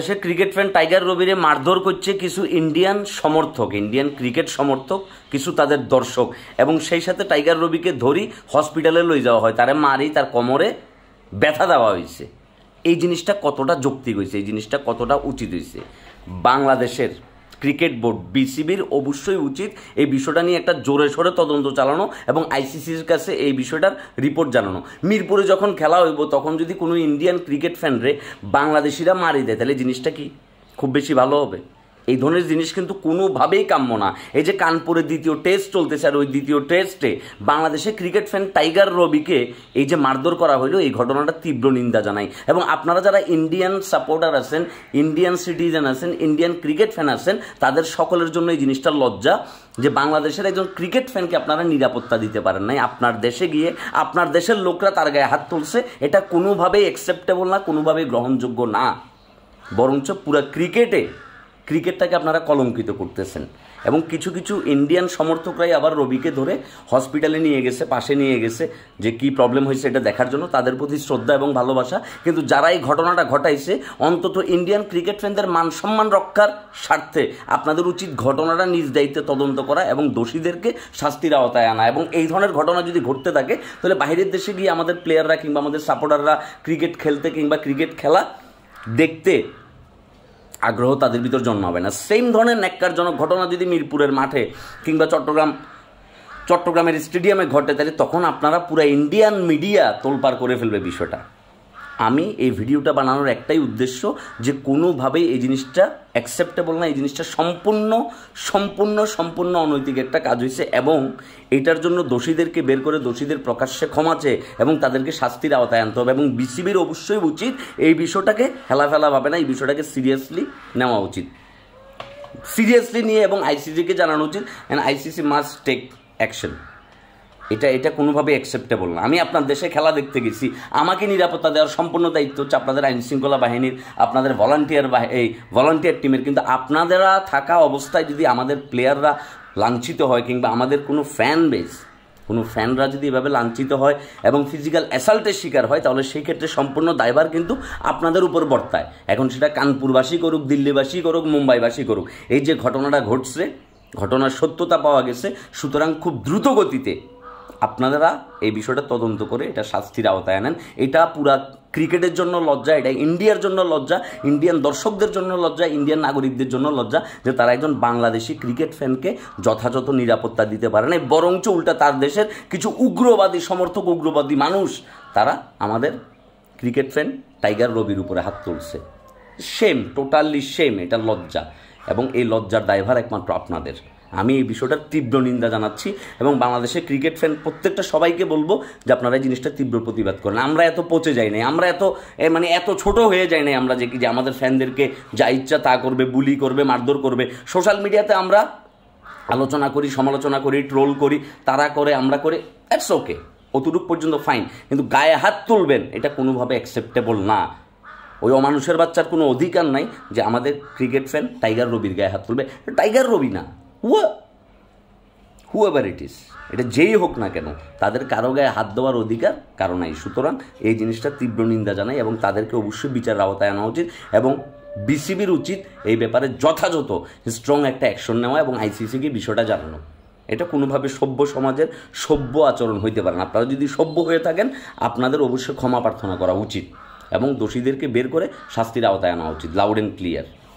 সে cricket fan tiger রবিরে মারধর করছে কিছু ইন্ডিয়ান সমর্থক, ইন্ডিয়ান ক্রিকেট সমর্থক, কিছু তাদের দর্শক, এবং সেই সাথে টাইগার রবিকে ধরি হসপিটালে লই যাওয়া হয়, তারে মারি, তার কোমরে ব্যথা দেওয়া হয়েছে। এই জিনিসটা কতটা যৌক্তিক হয়েছে, এই জিনিসটা কতটা উচিত হয়েছে? বাংলাদেশের ক্রিকেট বোর্ড বিসিবির অবশ্যই উচিত এই বিষয়টা নিয়ে একটা জোরে সোরে তদন্ত চালানো এবং আইসিসির কাছে এই বিষয়টার রিপোর্ট জানানো। মিরপুরে যখন খেলা হইব তখন যদি কোনো ইন্ডিয়ান ক্রিকেট ফ্যানরে বাংলাদেশিরা মারি দেয় তাহলে জিনিসটা কি খুব বেশি ভালো হবে? এই ধরনের জিনিস কিন্তু কোনোভাবেই কাম্য না। এই যে কানপুরে দ্বিতীয় টেস্ট চলতেছে, আর ওই দ্বিতীয় টেস্টে বাংলাদেশের ক্রিকেট ফ্যান টাইগার রবিকে এই যে মারধর করা হইলো, এই ঘটনাটা তীব্র নিন্দা জানাই। এবং আপনারা যারা ইন্ডিয়ান সাপোর্টার আছেন, ইন্ডিয়ান সিটিজেন আছেন, ইন্ডিয়ান ক্রিকেট ফ্যান আছেন, তাদের সকলের জন্য এই জিনিসটা লজ্জা যে বাংলাদেশের একজন ক্রিকেট ফ্যানকে আপনারা নিরাপত্তা দিতে পারেন নাই। আপনার দেশে গিয়ে আপনার দেশের লোকরা তার গায়ে হাত তুলছে, এটা কোনোভাবেই অ্যাকসেপ্টেবল না, কোনোভাবেই গ্রহণযোগ্য না। বরঞ্চ পুরা ক্রিকেটটাকে আপনারা কলঙ্কিত করতেছেন। এবং কিছু কিছু ইন্ডিয়ান সমর্থকরাই আবার রবিকে ধরে হসপিটালে নিয়ে গেছে, পাশে নিয়ে গেছে, যে কি প্রবলেম হয়েছে এটা দেখার জন্য। তাদের প্রতি শ্রদ্ধা এবং ভালোবাসা, কিন্তু যারা এই ঘটনাটা ঘটাইছে অন্তত ইন্ডিয়ান ক্রিকেট ফ্যানদের মান সম্মান রক্ষার স্বার্থে আপনাদের উচিত ঘটনাটা নিজ দায়িত্বে তদন্ত করা এবং দোষীদেরকে শাস্তির আওতায় আনা। এবং এই ধরনের ঘটনা যদি ঘটতে থাকে তাহলে বাইরের দেশে গিয়ে আমাদের প্লেয়াররা কিংবা আমাদের সাপোর্টাররা ক্রিকেট খেলতে কিংবা ক্রিকেট খেলা দেখতে আগ্রহ তাদের ভিতর জন্মাবে না। সেম ধরনের ন্যাক্কারজনক ঘটনা যদি মিরপুরের মাঠে কিংবা চট্টগ্রামের স্টেডিয়ামে ঘটে, তাহলে তখন আপনারা পুরো ইন্ডিয়ান মিডিয়া তোলপাড় করে ফেলবে বিষয়টা। আমি এই ভিডিওটা বানানোর একটাই উদ্দেশ্য যে কোনোভাবেই এই জিনিসটা অ্যাকসেপ্টেবল না, এই জিনিসটা সম্পূর্ণ অনৈতিক একটা কাজ হয়েছে। এবং এটার জন্য দোষীদেরকে বের করে দোষীদের প্রকাশ্যে ক্ষমা চেয়ে এবং তাদেরকে শাস্তির আওতায় আনতে হবে। এবং বিসিবির অবশ্যই উচিত এই বিষয়টাকে হেলাফেলা ভাবে না, এই বিষয়টাকে সিরিয়াসলি নেওয়া উচিত, সিরিয়াসলি নিয়ে এবং আইসিসিকে জানানো উচিত, and ICC must take action. এটা কোনোভাবে অ্যাকসেপ্টেবল না। আমি আপনার দেশে খেলা দেখতে গেছি, আমাকে নিরাপত্তা দেওয়ার সম্পূর্ণ দায়িত্ব হচ্ছে আপনাদের আইনশৃঙ্খলা বাহিনীর, আপনাদের ভলান্টিয়ার টিমের। কিন্তু আপনারা থাকা অবস্থায় যদি আমাদের প্লেয়াররা লাঞ্ছিত হয় কিংবা আমাদের কোনো ফ্যানরা যদি এভাবে লাঞ্ছিত হয় এবং ফিজিক্যাল অ্যাসাল্টের শিকার হয়, তাহলে সেই ক্ষেত্রে সম্পূর্ণ দায়ভার কিন্তু আপনাদের উপর বর্তায়। এখন সেটা কানপুরবাসী করুক, দিল্লিবাসী করুক, মুম্বাইবাসী করুক, এই যে ঘটনাটা ঘটছে, ঘটনার সত্যতা পাওয়া গেছে, সুতরাং খুব দ্রুত গতিতে আপনারা এই বিষয়টা তদন্ত করে এটা শাস্তির আওতায় আনেন। এটা পুরা ক্রিকেটের জন্য লজ্জা, এটা ইন্ডিয়ার জন্য লজ্জা, ইন্ডিয়ান দর্শকদের জন্য লজ্জা, ইন্ডিয়ান নাগরিকদের জন্য লজ্জা যে তারা একজন বাংলাদেশি ক্রিকেট ফ্যানকে যথাযথ নিরাপত্তা দিতে পারে না। বরঞ্চ উল্টা তার দেশের কিছু উগ্রবাদী মানুষ তারা আমাদের ক্রিকেট ফ্যান টাইগার রবির উপরে হাত তুলছে। শেম, টোটালি শেম, এটা লজ্জা। এবং এই লজ্জার দায়ভার একমাত্র আপনাদের। আমি এই বিষয়টার তীব্র নিন্দা জানাচ্ছি এবং বাংলাদেশের ক্রিকেট ফ্যান প্রত্যেকটা সবাইকে বলবো যে আপনারা এই জিনিসটা তীব্র প্রতিবাদ করেন। আমরা এত পচে যাই নাই, আমরা এত ছোট হয়ে যাই নাই আমরা যে আমাদের ফ্যানদেরকে যা ইচ্ছা তা করবে, বুলি করবে, মারধর করবে। সোশ্যাল মিডিয়াতে আমরা আলোচনা করি, সমালোচনা করি, ট্রোল করি, তারা করে, আমরা করে, দ্যাটস ওকে, অতটুকু পর্যন্ত ফাইন। কিন্তু গায়ে হাত তুলবেন এটা কোনোভাবে অ্যাকসেপ্টেবল না। ওই অমানুষের বাচ্চার কোনো অধিকার নাই যে আমাদের ক্রিকেট ফ্যান টাইগার রবির গায়ে হাত তুলবে। টাইগার রবি না, হুএভার ইট ইজ, এটা যেই হোক না কেন, তাদের কারো গায়ে হাত দেওয়ার অধিকার কারো নাই। সুতরাং এই জিনিসটা তীব্র নিন্দা জানাই এবং তাদেরকে অবশ্যই বিচারের আওতায় আনা উচিত এবং বিসিবির উচিত এই ব্যাপারে যথাযথ স্ট্রং একটা অ্যাকশন নেওয়া এবং আইসিসিকে বিষয়টা জানানো। এটা কোনোভাবে সভ্য সমাজের সভ্য আচরণ হইতে পারে না। আপনারা যদি সভ্য হয়ে থাকেন আপনাদের অবশ্যই ক্ষমা প্রার্থনা করা উচিত এবং দোষীদেরকে বের করে শাস্তির আওতায় আনা উচিত, লাউড অ্যান্ড ক্লিয়ার।